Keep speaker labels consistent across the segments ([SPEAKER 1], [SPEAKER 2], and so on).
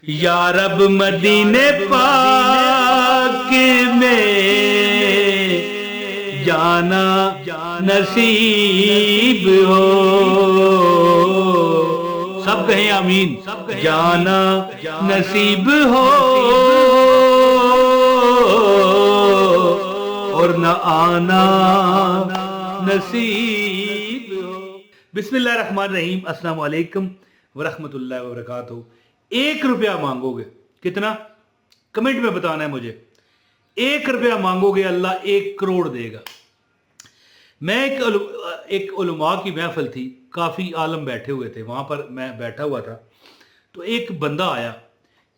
[SPEAKER 1] یا رب مدینے پاک میں جانا نصیب ہو، سب کہیں آمین، جانا نصیب ہو اور نہ آنا نصیب ہو۔ بسم اللہ الرحمن الرحیم۔ السلام علیکم ورحمۃ اللہ وبرکاتہ۔ 1 روپیہ مانگو گے، کتنا؟ کمنٹ میں بتانا ہے مجھے۔ 1 روپیہ مانگو گے اللہ 1 کروڑ دے گا۔ میں ایک علماء کی محفل تھی، کافی عالم بیٹھے ہوئے تھے، وہاں پر میں بیٹھا ہوا تھا، تو ایک بندہ آیا،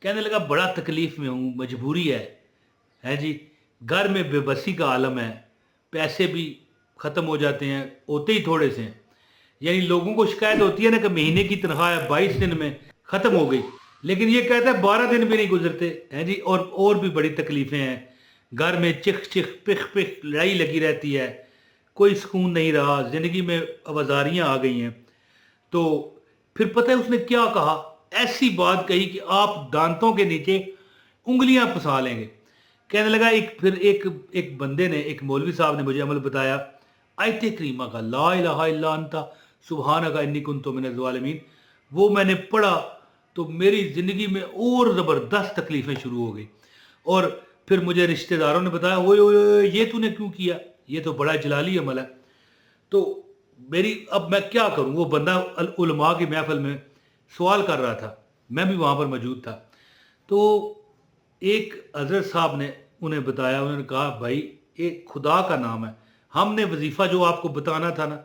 [SPEAKER 1] کہنے لگا بڑا تکلیف میں ہوں، مجبوری ہے جی، گھر میں بے بسی کا عالم ہے، پیسے بھی ختم ہو جاتے ہیں، ہوتے ہی تھوڑے سے ہیں، یعنی لوگوں کو شکایت ہوتی ہے نا کہ مہینے کی تنخواہ 22 دن میں ختم ہو گئی، لیکن یہ کہتا ہے 12 دن بھی نہیں گزرتے ہیں جی، اور بھی بڑی تکلیفیں ہیں، گھر میں چخ چخ پخ پخ لڑائی لگی رہتی ہے، کوئی سکون نہیں رہا، زندگی میں اوزاریاں آ گئی ہیں۔ تو پھر پتہ ہے اس نے کیا کہا؟ ایسی بات کہی کہ آپ دانتوں کے نیچے انگلیاں پھنسا لیں گے۔ کہنے لگا پھر ایک بندے نے، ایک مولوی صاحب نے مجھے عمل بتایا آیت کریمہ کا، لا الہ الا انت سبحانک انی کنت من الظالمین، وہ میں نے پڑھا تو میری زندگی میں اور زبردست تکلیفیں شروع ہو گئی۔ اور پھر مجھے رشتہ داروں نے بتایا اوئے یہ تو نے کیوں کیا، یہ تو بڑا جلالی عمل ہے۔ تو اب میں کیا کروں؟ وہ بندہ علماء کی محفل میں سوال کر رہا تھا، میں بھی وہاں پر موجود تھا، تو ایک حضرت صاحب نے انہیں بتایا، انہوں نے کہا بھائی ایک خدا کا نام ہے، ہم نے وظیفہ جو آپ کو بتانا تھا نا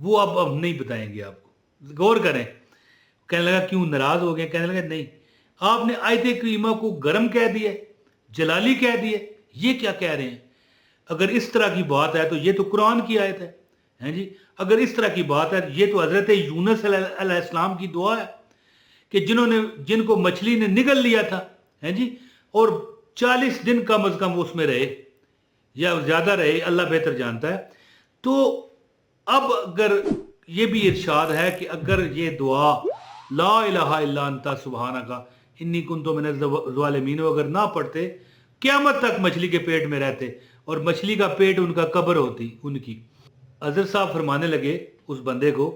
[SPEAKER 1] وہ اب ہم نہیں بتائیں گے آپ کو، غور کریں۔ کہنے لگا کیوں ناراض ہو گئے؟ کہنے لگا نہیں، آپ نے آیت کریمہ کو گرم کہہ دیا، جلالی کہہ دیا، یہ کیا کہہ رہے ہیں؟ اگر اس طرح کی بات ہے تو یہ تو قرآن کی آیت ہے جی، اگر اس طرح کی بات ہے یہ تو حضرت یونس علیہ السلام کی دعا ہے کہ جن کو مچھلی نے نگل لیا تھا ہے جی، اور 40 دن کم از کم اس میں رہے یا زیادہ رہے، اللہ بہتر جانتا ہے۔ تو اب اگر یہ بھی ارشاد ہے کہ اگر یہ دعا لا الہ الا انت سبحانک انی کنت من الظالمین اگر نہ پڑھتے، قیامت تک مچھلی کے پیٹ میں رہتے، اور مچھلی کا پیٹ ان کا قبر ہوتی ان کی۔ حضرت صاحب فرمانے لگے اس بندے کو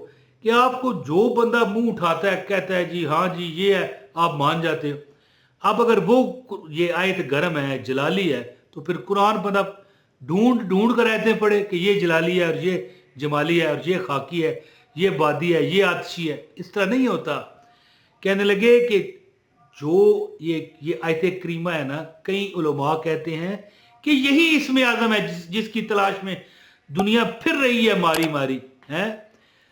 [SPEAKER 1] کہ آپ کو جو بندہ منہ اٹھاتا ہے کہتا ہے جی ہاں جی یہ ہے، آپ مان جاتے ہو۔ اب اگر وہ یہ آیت گرم ہے، جلالی ہے، تو پھر قرآن بندہ ڈھونڈ کر آیتیں پڑھے کہ یہ جلالی ہے اور یہ جمالی ہے اور یہ خاکی ہے، یہ بادی ہے، یہ آتشی ہے، اس طرح نہیں ہوتا۔ کہنے لگے کہ جو یہ آیت کریمہ ہے نا، کئی علماء کہتے ہیں کہ یہی اسم اعظم ہے جس کی تلاش میں دنیا پھر رہی ہے ماری ماری ہے۔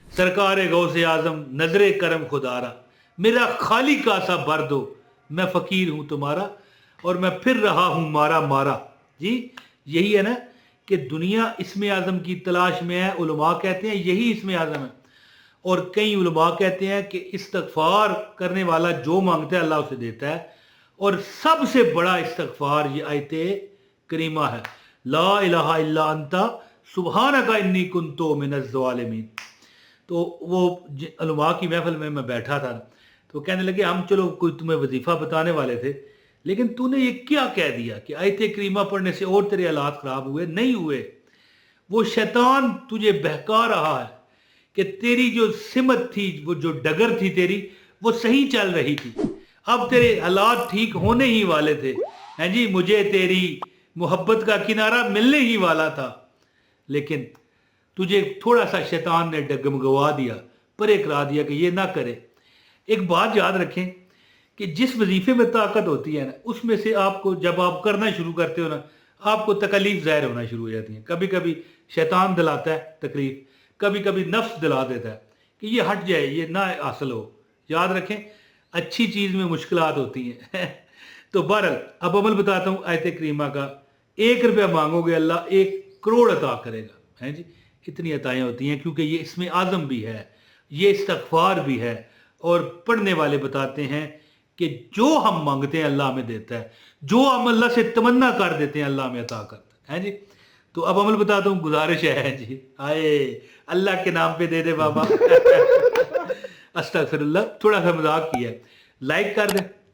[SPEAKER 1] سرکار غوث اعظم نظر کرم خدارا، میرا خالی کاسا بھر دو، میں فقیر ہوں تمہارا اور میں پھر رہا ہوں مارا مارا۔ جی یہی ہے نا کہ دنیا اسم اعظم کی تلاش میں ہے، علماء کہتے ہیں یہی اسم اعظم ہے، اور کئی علماء کہتے ہیں کہ استغفار کرنے والا جو مانگتا ہے اللہ اسے دیتا ہے، اور سب سے بڑا استغفار یہ آیت کریمہ ہے، لا الہ الا انت سبحانک انی کنت من الظالمین۔ تو وہ علماء کی محفل میں بیٹھا تھا، تو کہنے لگے ہم چلو کوئی تمہیں وظیفہ بتانے والے تھے، لیکن تو نے یہ کیا کہہ دیا کہ آیت کریمہ پڑھنے سے اور تیرے حالات خراب ہوئے؟ نہیں ہوئے، وہ شیطان تجھے بہکا رہا ہے کہ تیری جو سمت تھی، وہ جو ڈگر تھی تیری، وہ صحیح چل رہی تھی، اب تیرے حالات ٹھیک ہونے ہی والے تھے ہیں جی، مجھے تیری محبت کا کنارہ ملنے ہی والا تھا، لیکن تجھے تھوڑا سا شیطان نے ڈگمگوا دیا، پرے کرا دیا کہ یہ نہ کرے۔ ایک بات یاد رکھیں کہ جس وظیفے میں طاقت ہوتی ہے نا، اس میں سے آپ کو جب آپ کرنا شروع کرتے ہو نا، آپ کو تکلیف ظاہر ہونا شروع ہو جاتی ہیں۔ کبھی کبھی شیطان دلاتا ہے تکلیف، کبھی کبھی نفس دلا دیتا ہے کہ یہ ہٹ جائے، یہ نہ حاصل ہو۔ یاد رکھیں اچھی چیز میں مشکلات ہوتی ہیں۔ تو بہرحال اب عمل بتاتا ہوں آیت کریمہ کا۔ 1 روپیہ مانگو گے اللہ 1 کروڑ عطا کرے گا ہیں جی، اتنی عطائیں ہوتی ہیں، کیونکہ یہ اسم اعظم بھی ہے، یہ استغفار بھی ہے، اور پڑھنے والے بتاتے ہیں کہ جو ہم مانگتے ہیں اللہ ہمیں دیتا ہے، جو ہم اللہ سے تمنا کر دیتے ہیں اللہ ہمیں عطا کرتا ہے جی۔ تو اب عمل بتاتا ہوں، گزارش ہے جی، آئے اللہ کے نام پہ دے دے بابا۔ استغفر اللہ، تھوڑا سا مذاق کیا ہے، لائک کر دیں،